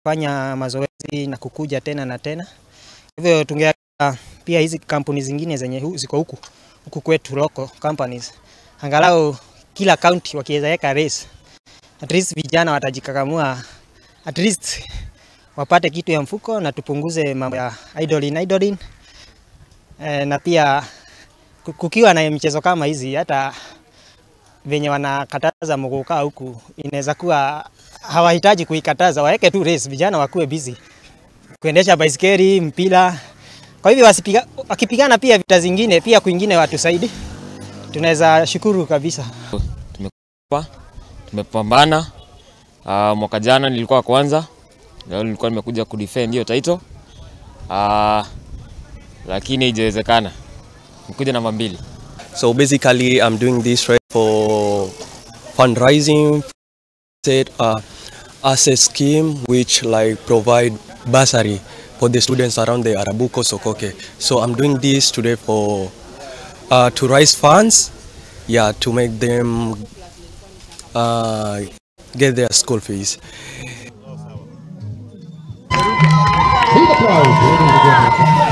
kufanya mazoezi na kukuja tena na tena. Hivyo tungeomba pia hizi kampuni zingine zenye ziko huku kwetu local companies, angalau kila county wakiweza weka race, at least vijana watajikakamua, at least wapate kitu ya mfuko na tupunguze mambo ya idling. Na pia kukiwa na michezo kama hizi, hata venye wanakataza mgoka huku, inaweza kuwa hawahitaji kuikataza, waeke tu race, vijana wakuwe busy kuendesha baisikeli, mpira. Kwa hivyo wakipigana pia vita zingine, pia kwingine watusaidi, tunaweza shukuru kabisa. Tumepambana. Mwaka jana nilikuwa kwanza, leo nilikuwa nimekuja kudefend hiyo title. Lakini haijawezekana. Nikuja namba 2. So basically I'm doing this right for fundraising, as a scheme which like provide bursary for the students around the Arabuko Sokoke. So I'm doing this today for to raise funds, to make them get their school fees. Big applause.